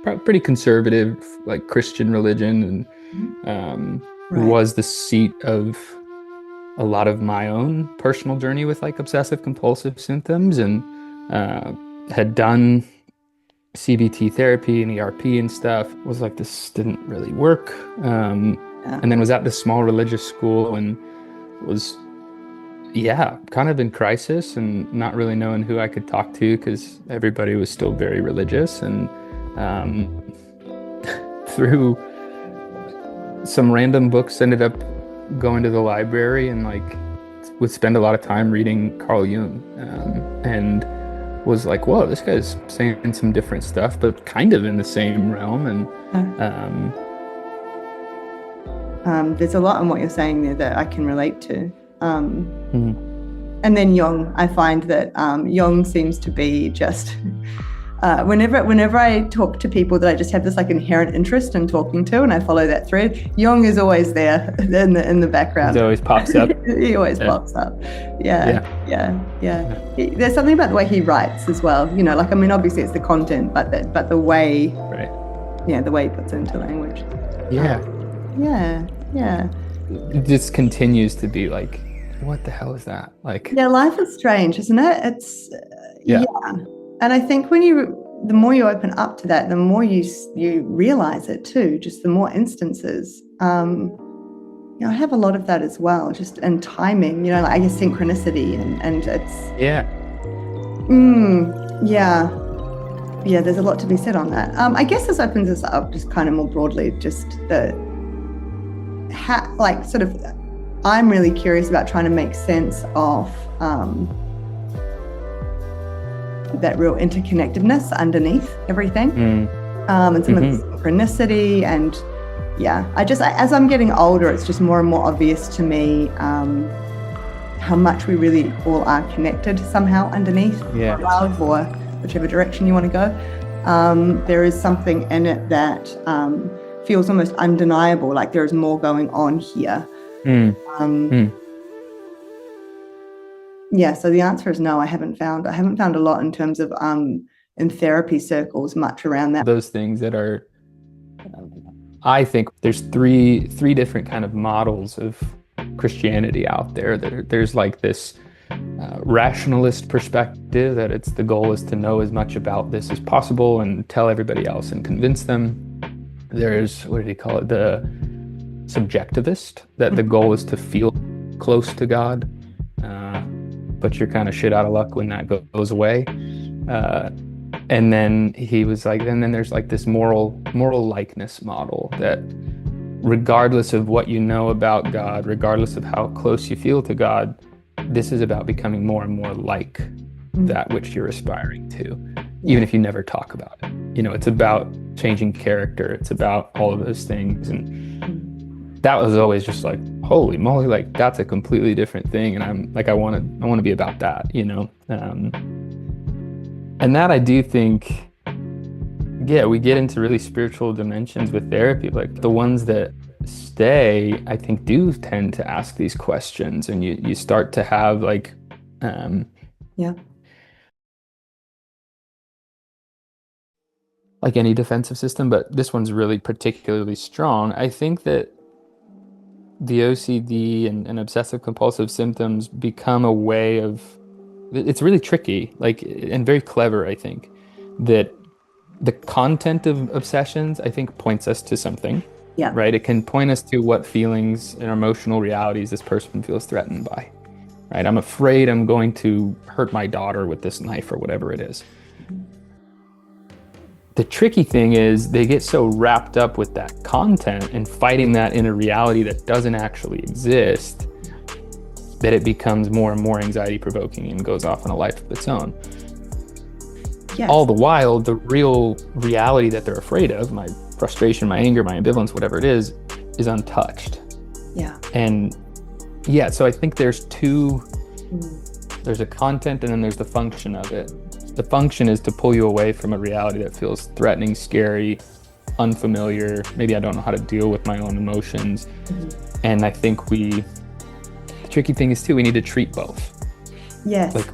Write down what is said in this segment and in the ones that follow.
pretty conservative, like Christian religion, and was the seat of a lot of my own personal journey with like obsessive compulsive symptoms, and had done CBT therapy and ERP and stuff. Was like, this didn't really work. And then was at this small religious school and was, kind of in crisis and not really knowing who I could talk to because everybody was still very religious. And through some random books, ended up going to the library and like would spend a lot of time reading Carl Jung, and was like, whoa, this guy's saying some different stuff, but kind of in the same realm. And there's a lot in what you're saying there that I can relate to. And then Jung, I find that Jung seems to be just whenever I talk to people that I just have this like inherent interest in talking to, and I follow that thread, Jung is always there in the background. It always pops up. He always pops up. Yeah. There's something about the way he writes as well. You know, like, I mean, obviously it's the content, but the way, the way he puts it into language. It just continues to be like, what the hell is that? Like, life is strange, isn't it? It's and I think the more you open up to that, the more you realize it too. Just the more instances. I have a lot of that as well. Just and timing. You know, like, I guess synchronicity and it's there's a lot to be said on that. I guess this opens us up just kind of more broadly. Just I'm really curious about trying to make sense of that real interconnectedness underneath everything, and some of the synchronicity. And as I'm getting older, it's just more and more obvious to me how much we really all are connected somehow underneath love, or whichever direction you want to go. There is something in it that feels almost undeniable, like there is more going on here. So the answer is no. I haven't found a lot in terms of in therapy circles much around that. Those things that are, I think there's three different kind of models of Christianity out there. There's like this rationalist perspective that it's the goal is to know as much about this as possible and tell everybody else and convince them. There's, what did he call it? The subjectivist, that the goal is to feel close to God, but you're kind of shit out of luck when that goes away. And then he was like, and then there's like this moral likeness model that regardless of what you know about God, regardless of how close you feel to God, this is about becoming more and more like that which you're aspiring to, even if you never talk about it. You know, it's about changing character. It's about all of those things. And that was always just like, holy moly, like that's a completely different thing. And I'm like, I want to be about that, you know? And that I do think, we get into really spiritual dimensions with therapy. Like the ones that stay, I think, do tend to ask these questions, and you start to have like, like any defensive system, but this one's really particularly strong. I think that the OCD and obsessive compulsive symptoms become a way of, it's really tricky, like, and very clever, I think, that the content of obsessions, I think, points us to something, right? It can point us to what feelings and emotional realities this person feels threatened by, right? I'm afraid I'm going to hurt my daughter with this knife or whatever it is. The tricky thing is they get so wrapped up with that content and fighting that in a reality that doesn't actually exist that it becomes more and more anxiety provoking and goes off on a life of its own. Yes. All the while, the real reality that they're afraid of, my frustration, my anger, my ambivalence, whatever it is untouched. And so I think there's there's a content and then there's the function of it. The function is to pull you away from a reality that feels threatening, scary, unfamiliar. Maybe I don't know how to deal with my own emotions. And I think the tricky thing is too, we need to treat both. Yes. Like,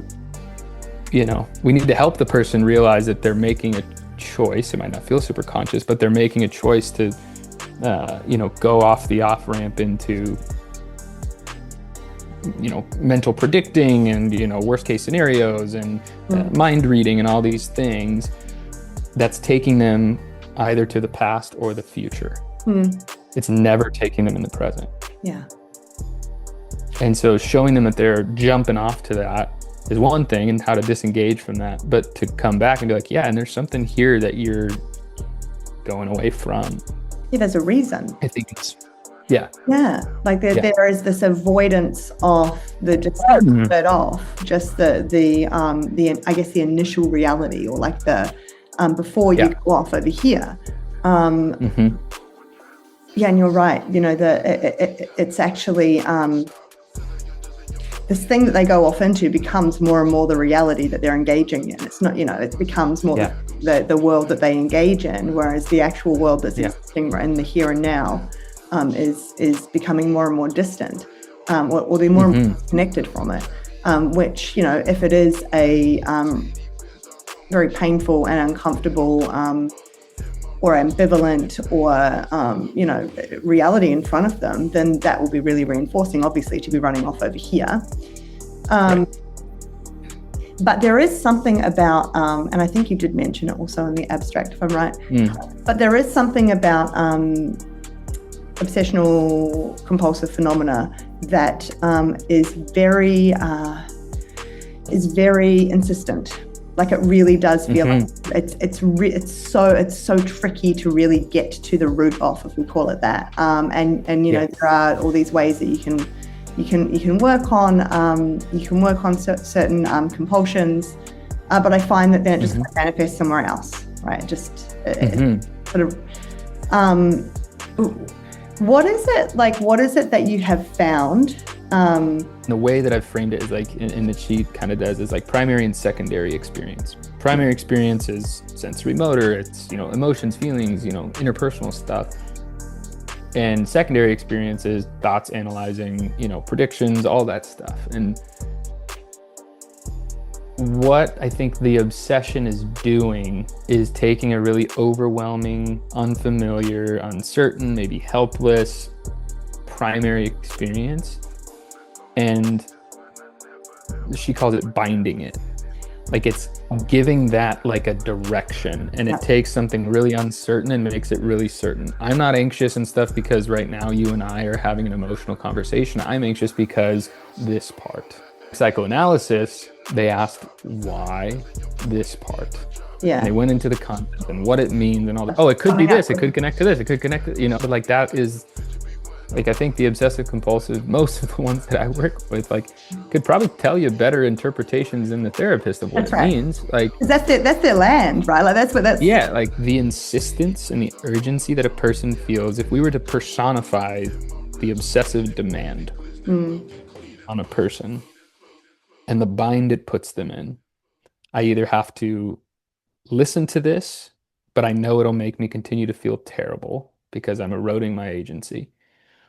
you know, we need to help the person realize that they're making a choice. It might not feel super conscious, but they're making a choice to, go off the off ramp into, mental predicting and, worst case scenarios and mind reading and all these things. That's taking them either to the past or the future. It's never taking them in the present. Yeah. And so showing them that they're jumping off to that is one thing, and how to disengage from that, but to come back and be like, yeah, and there's something here that you're going away from. Yeah, there's a reason. I think it's, yeah. Yeah, like there is this avoidance of the just it off, just the I guess the initial reality, or like the before you go off over here. Yeah, and you're right. It's actually this thing that they go off into becomes more and more the reality that they're engaging in. It's not, it becomes more the world that they engage in, whereas the actual world that's existing in the here and now is becoming more and more distant, or they're more and more disconnected from it, which, if it is a very painful and uncomfortable or ambivalent or, reality in front of them, then that will be really reinforcing, obviously, to be running off over here. But there is something about, and I think you did mention it also in the abstract, if I'm right, but there is something about obsessional compulsive phenomena that is very insistent. Like, it really does feel like it's so tricky to really get to the root of, if we call it that. And there are all these ways that you can work on certain compulsions, but I find that then it just manifests somewhere else, right? It sort of what is it that you have found? The way that I've framed it is like, in the cheat kind of does, is like primary and secondary experience. Primary experience is sensory motor, it's, emotions, feelings, interpersonal stuff. And secondary experience is thoughts, analyzing, predictions, all that stuff. And what I think the obsession is doing is taking a really overwhelming, unfamiliar, uncertain, maybe helpless primary experience, and she calls it binding it. Like, it's giving that like a direction, and it takes something really uncertain and makes it really certain. I'm not anxious and stuff because right now you and I are having an emotional conversation. I'm anxious because this part. Psychoanalysis, they asked why this part. Yeah. And they went into the content and what it means and all that. Oh, it could be this, it could connect to this, it could connect to, but like that is, like, I think the obsessive compulsive, most of the ones that I work with, like, could probably tell you better interpretations than the therapist of what it means. Like, that's their land, right? Like, that's yeah, like the insistence and the urgency that a person feels. If we were to personify the obsessive demand on a person and the bind it puts them in, I either have to listen to this, but I know it'll make me continue to feel terrible because I'm eroding my agency.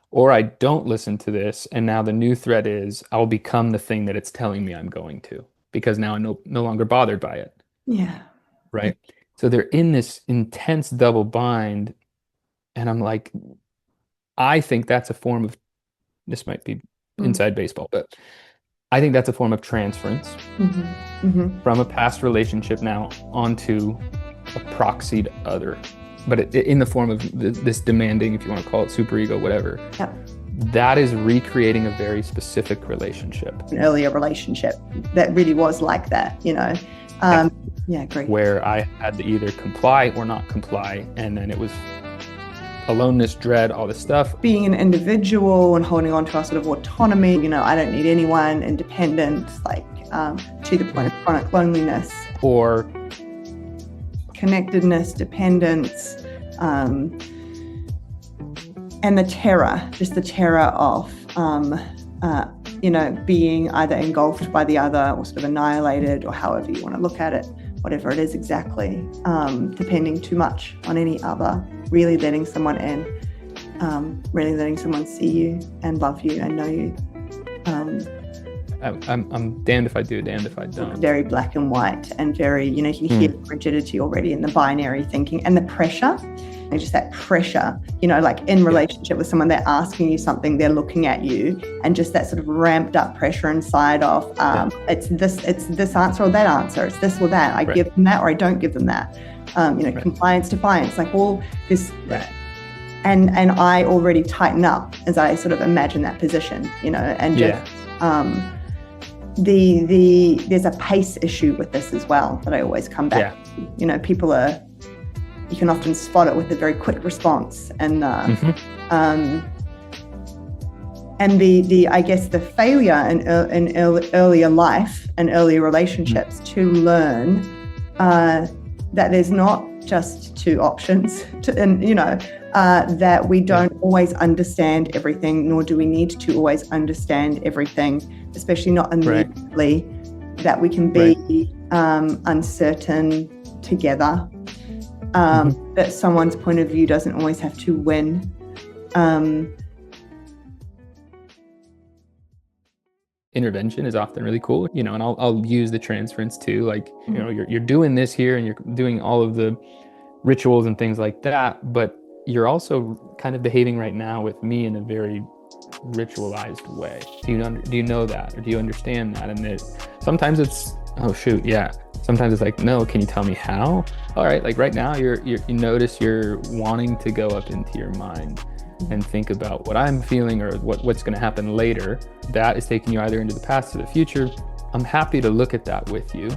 Or I don't listen to this, and now the new threat is I'll become the thing that it's telling me I'm going to, because now I'm no longer bothered by it. Yeah. Right? So they're in this intense double bind, and I'm like, I think that's a form of, this might be inside baseball, but I think that's a form of transference from a past relationship now onto a proxied other. But in the form of this demanding, if you want to call it superego, whatever, that is recreating a very specific relationship. An earlier relationship that really was like that, Yeah, great. Where I had to either comply or not comply, and then it was aloneness, dread, all this stuff. Being an individual and holding on to our sort of autonomy, I don't need anyone, independence, like to the point of chronic loneliness. Or connectedness, dependence, and the terror, just the terror of, being either engulfed by the other or sort of annihilated, or however you want to look at it, whatever it is exactly, depending too much on any other, really letting someone in, really letting someone see you and love you and know you. I'm damned if I do, damned if I don't. Very black and white, and very, you know, you hear rigidity already in the binary thinking, and the pressure, and just that pressure, you know, like in relationship with someone, they're asking you something, they're looking at you, and just that sort of ramped up pressure inside of it's this answer or that answer, it's this or that, I give them that or I don't give them that, you know, compliance, defiance, like all this. And I already tighten up as I sort of imagine that position, you know, and just there's a pace issue with this as well that I always come back to. You know, people are, you can often spot it with a very quick response, and the I guess the failure in earlier life and earlier relationships to learn that there's not just two options, and you know, that we don't always understand everything, nor do we need to always understand everything, especially not immediately, that we can be uncertain together, that someone's point of view doesn't always have to win. Intervention is often really cool, you know, and I'll use the transference too, like, you know, you're doing this here and you're doing all of the rituals and things like that, but you're also kind of behaving right now with me in a very ritualized way. Do you know that, or do you understand that? And sometimes it's, oh shoot, yeah. Sometimes it's like, no, can you tell me how? All right, like right now you notice you're wanting to go up into your mind and think about what I'm feeling or what's going to happen later. That is taking you either into the past or the future. I'm happy to look at that with you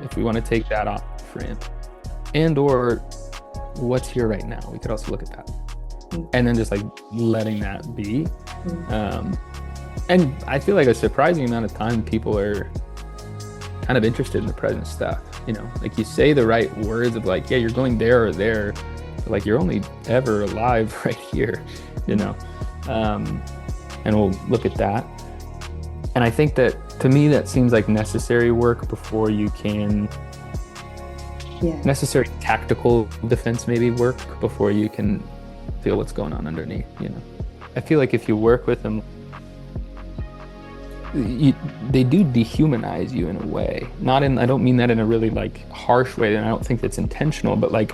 if we want to take that off frame, and or what's here right now. We could also look at that, and then just like letting that be. And I feel like a surprising amount of time people are kind of interested in the present stuff, you know, like you say the right words of like, yeah, you're going there or there, but like you're only ever alive right here, you know. And we'll look at that. And I think that, to me, that seems like necessary work before you can, necessary tactical defense maybe work before you can feel what's going on underneath, you know. I feel like if you work with them, they do dehumanize you in a way. I don't mean that in a really like harsh way, and I don't think that's intentional, but like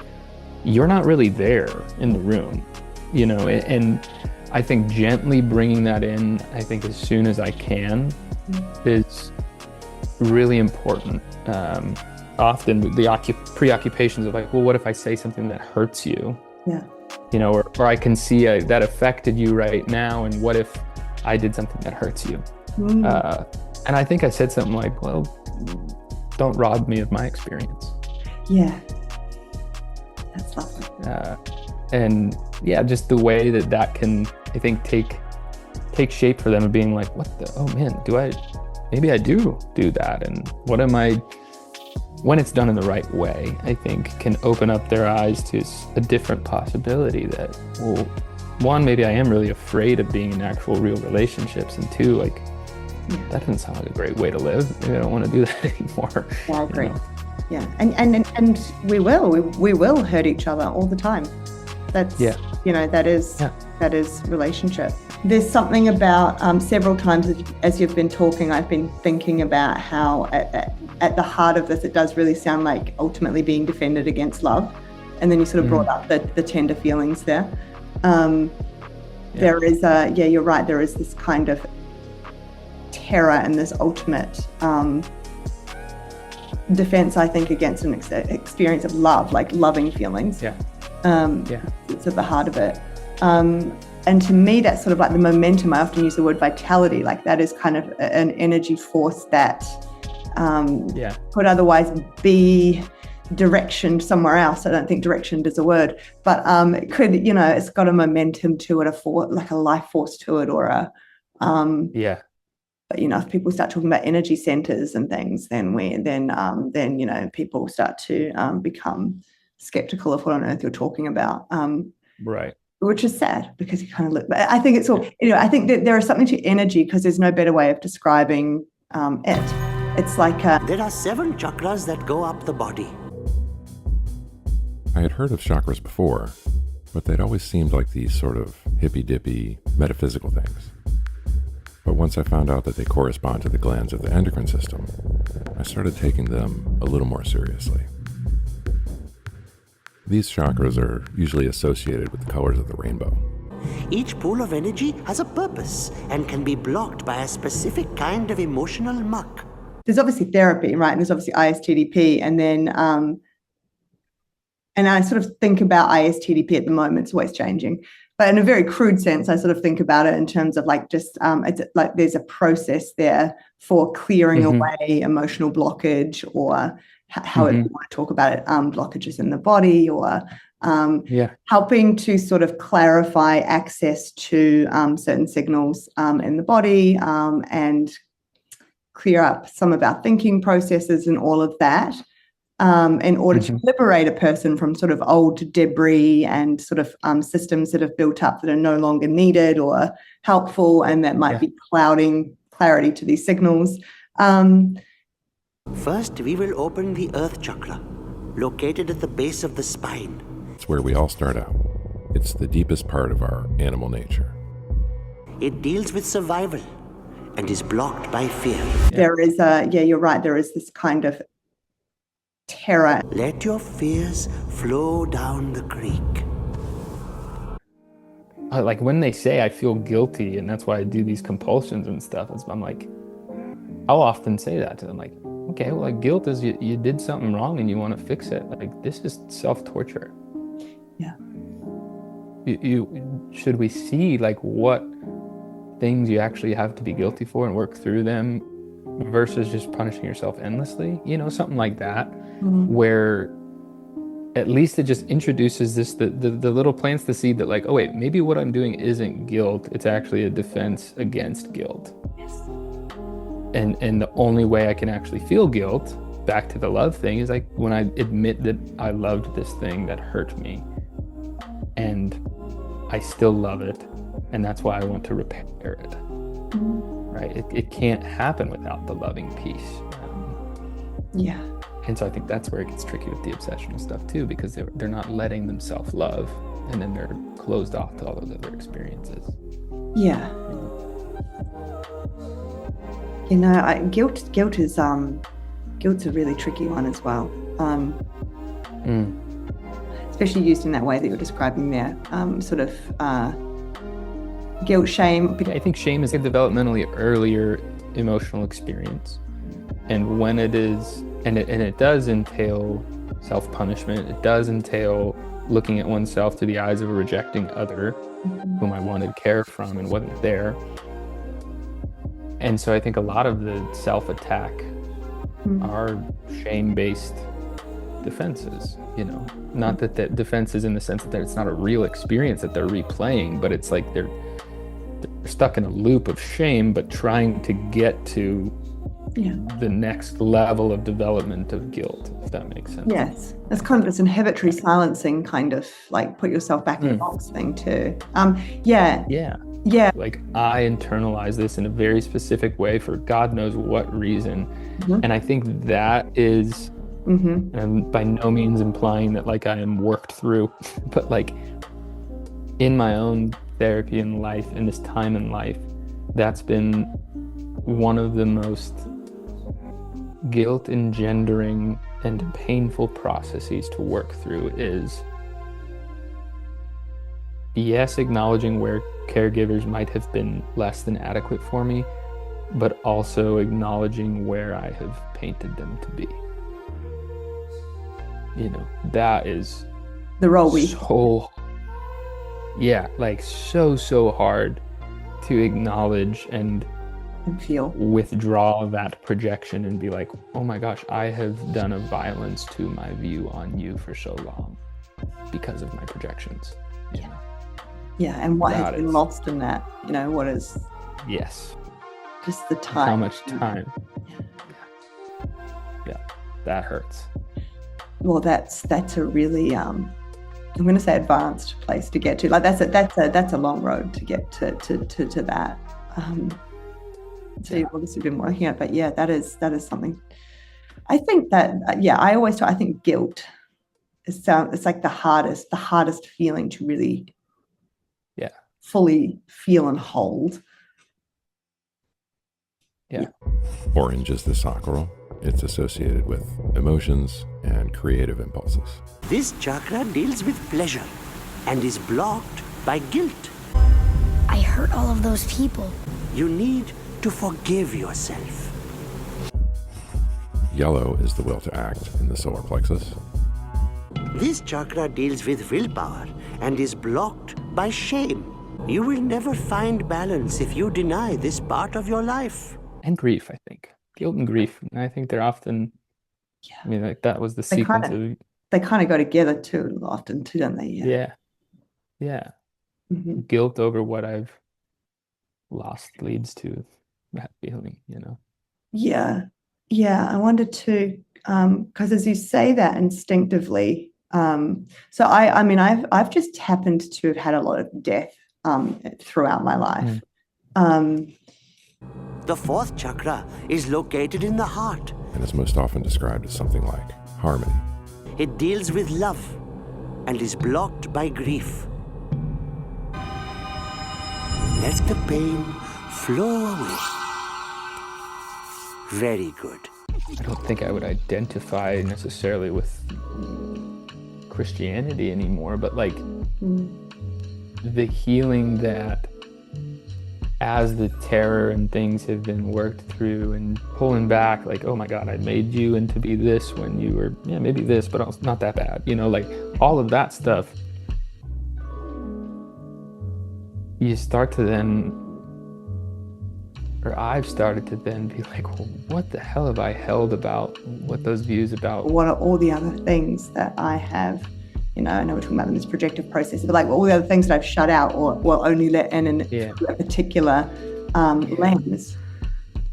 you're not really there in the room, you know. And I think gently bringing that in, I think as soon as I can, is really important. Often the preoccupations of like, well, what if I say something that hurts you? Yeah. You know, or I can see that affected you right now, and what if I did something that hurts you? And I think I said something like, well, don't rob me of my experience. Yeah. That's lovely. And yeah, just the way that can, I think, take shape for them of being like, oh man, maybe I do that. And what am I, when it's done in the right way, I think can open up their eyes to a different possibility that, well, one, maybe I am really afraid of being in actual real relationships, and two, like, that doesn't sound like a great way to live. Maybe I don't want to do that anymore. Yeah, I agree. You know? Yeah, and we will hurt each other all the time. That's, you know, that is relationship. There's something about several times as you've been talking, I've been thinking about how at the heart of this, it does really sound like ultimately being defended against love. And then you sort of brought up the tender feelings there. There is you're right. There is this kind of terror and this ultimate defense, I think, against an experience of love, like loving feelings. It's at the heart of it. And to me, that's sort of like the momentum. I often use the word vitality, like that is kind of an energy force that could otherwise be directioned somewhere else. I don't think directioned is a word, but it could, you know, it's got a momentum to it, like a life force to it, or a But, you know, if people start talking about energy centers and things, then you know, people start to become skeptical of what on earth you're talking about. Right. Which is sad, because you kind of look. But I think it's all. You know, I think that there is something to energy, because there's no better way of describing it. It's like there are 7 chakras that go up the body. I had heard of chakras before, but they'd always seemed like these sort of hippy-dippy metaphysical things. But once I found out that they correspond to the glands of the endocrine system, I started taking them a little more seriously. These chakras are usually associated with the colors of the rainbow. Each pool of energy has a purpose and can be blocked by a specific kind of emotional muck. There's obviously therapy, right? And there's obviously ISTDP. And then, and I sort of think about ISTDP at the moment, it's always changing. But in a very crude sense, I sort of think about it in terms of like just, it's like there's a process there for clearing away emotional blockage, or however you want to talk about it, blockages in the body, or helping to sort of clarify access to certain signals in the body, and clear up some of our thinking processes and all of that, in order to liberate a person from sort of old debris and sort of systems that have built up that are no longer needed or helpful, and that might be clouding clarity to these signals. First, we will open the Earth chakra, located at the base of the spine. It's where we all start out. It's the deepest part of our animal nature. It deals with survival and is blocked by fear. There is you're right. There is this kind of terror. Let your fears flow down the creek. Like when they say I feel guilty and that's why I do these compulsions and stuff, I'm like, I'll often say that to them, like, okay, well, like guilt is you did something wrong and you want to fix it. Like this is self-torture. Yeah. You should we see like what things you actually have to be guilty for and work through them versus just punishing yourself endlessly, something like that, where at least it just introduces the little plants the seed that like, oh wait, maybe what I'm doing isn't guilt, it's actually a defense against guilt. Yes. And the only way I can actually feel guilt, back to the love thing, is like when I admit that I loved this thing that hurt me and I still love it, and that's why I want to repair it. Right? It can't happen without the loving piece. And so I think that's where it gets tricky with the obsessional stuff too, because they're not letting themselves love, and then they're closed off to all those other experiences. Yeah. Guilt is guilt's a really tricky one as well. Especially used in that way that you're describing there, sort of guilt, shame. I think shame is a developmentally earlier emotional experience, and when it is, and it does entail self-punishment. It does entail looking at oneself through the eyes of a rejecting other whom I wanted care from and wasn't there. And so I think a lot of the self-attack are shame-based defenses, not that defenses in the sense that it's not a real experience that they're replaying, but it's like they're stuck in a loop of shame, but trying to get to the next level of development of guilt, if that makes sense. Yes, that's kind of this inhibitory silencing kind of like put yourself back in the box thing too. Like I internalize this in a very specific way for God knows what reason. And I think that is, and I'm by no means implying that like I am worked through, but like in my own therapy in life, in this time in life, that's been one of the most guilt engendering and painful processes to work through is, yes, acknowledging where caregivers might have been less than adequate for me, but also acknowledging where I have painted them to be. That is the role we so hard to acknowledge and feel, withdraw that projection and be like, oh my gosh, I have done a violence to my view on you for so long because of my projections. And what has been lost in that, what is just the time, how much time. That hurts. Well, that's a really I'm going to say advanced place to get to. Like that's a long road to get to that. So you've obviously been working at, but that is something. I think that I always talk. I think guilt is it's like the hardest feeling to really fully feel and hold. Yeah. Orange is the sacral. It's associated with emotions and creative impulses. This chakra deals with pleasure and is blocked by guilt. I hurt all of those people. You need to forgive yourself. Yellow is the will to act in the solar plexus. This chakra deals with willpower and is blocked by shame. You will never find balance if you deny this part of your life. And grief, I think. Guilt and grief. And I think they're often, I mean, like that was the sequence of. They kind of go together too often too, don't they? Yeah. Yeah. Mm-hmm. Guilt over what I've lost leads to that feeling, Yeah. I wanted to, because as you say that instinctively, so I mean, I've just happened to have had a lot of death throughout my life. The fourth chakra is located in the heart. And is most often described as something like harmony. It deals with love and is blocked by grief. Let the pain flow away. Very good. I don't think I would identify necessarily with Christianity anymore, but like the healing that as the terror and things have been worked through and pulling back, like, oh my God, I made you into be this when you were, maybe this, but also not that bad, like all of that stuff. You start to then, or I've started to then be like, well, what the hell have I held about what those views about? What are all the other things that I have, I know we're talking about in this projective process, but like all the other things that I've shut out or only let in a particular lens.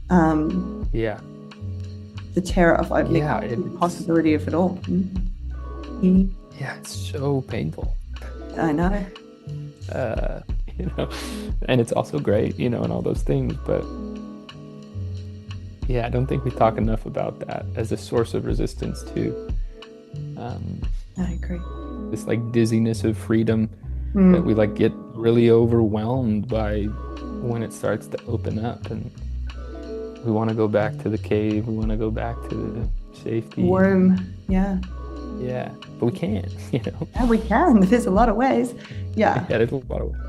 The terror of opening up the possibility of it all. Mm-hmm. Yeah, it's so painful. I know. And it's also great, and all those things, but I don't think we talk enough about that as a source of resistance too. I agree. This like dizziness of freedom that we like get really overwhelmed by when it starts to open up, and we want to go back to the cave, we want to go back to the safety. Womb, yeah, but we can't, Yeah, we can. There's a lot of ways. Yeah, there's a lot of ways.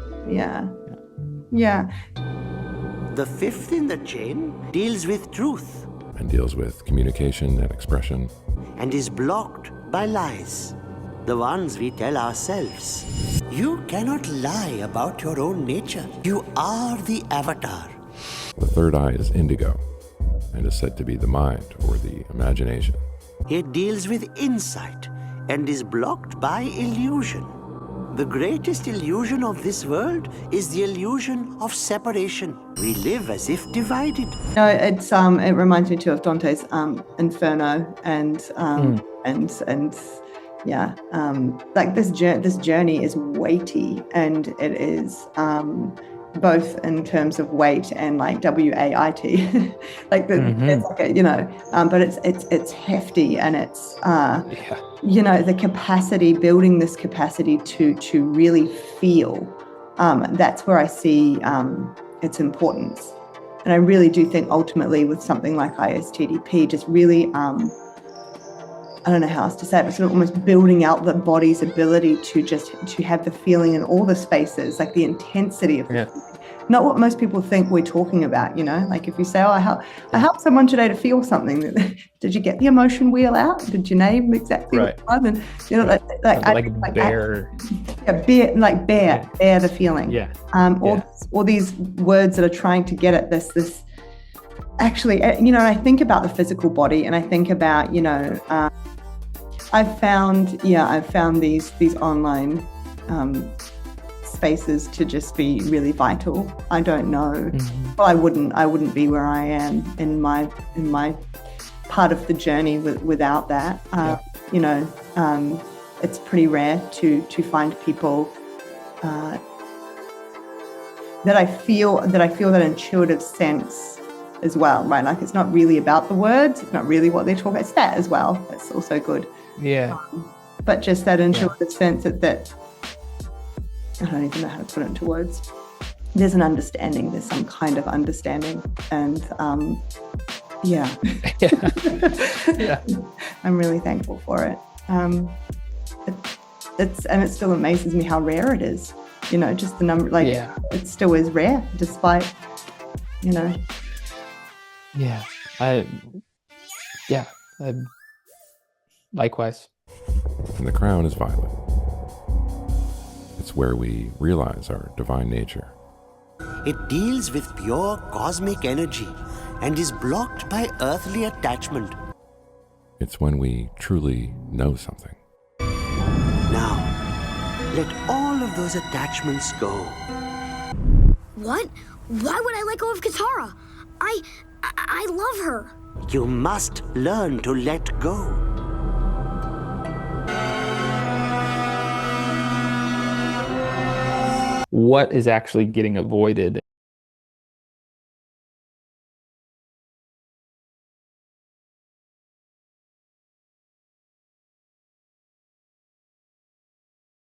Yeah. The fifth in the chain deals with truth. And deals with communication and expression. And is blocked by lies. The ones we tell ourselves. You cannot lie about your own nature. You are the avatar. The third eye is indigo and is said to be the mind or the imagination. It deals with insight and is blocked by illusion. The greatest illusion of this world is the illusion of separation. We live as if divided. It's it reminds me too of Dante's Inferno and like this journey is weighty, and it is both in terms of weight and like WAIT, like it's like but it's hefty, and it's the capacity, building this capacity to really feel. That's where I see its importance, and I really do think ultimately with something like ISTDP, just really I don't know how else to say it, but sort of almost building out the body's ability to have the feeling in all the spaces, like the intensity of it. Not what most people think we're talking about, like if you say, I helped someone today to feel something. Did you get the emotion wheel out? Did you name exactly what it was? And bear. Bear the feeling. All these words that are trying to get at this actually, I think about the physical body, and I think about, I've found these online spaces to just be really vital. I don't know. Well, I wouldn't be where I am in my part of the journey without that. It's pretty rare to find people that I feel that intuitive sense as well, right? Like it's not really about the words, it's not really what they're talking. It's that as well. That's also good. Yeah. But just that intuitive sense that I don't even know how to put it into words. there's an understanding, there's some kind of understanding. And yeah. Yeah. I'm really thankful for it. It still amazes me how rare it is. You know, just the number, like, it still is rare, despite, you know. Yeah. Likewise. And the crown is violet. It's where we realize our divine nature. It deals with pure cosmic energy and is blocked by earthly attachment. It's when we truly know something. Now, let all of those attachments go. What? Why would I let go of Katara? I love her. You must learn to let go. What is actually getting avoided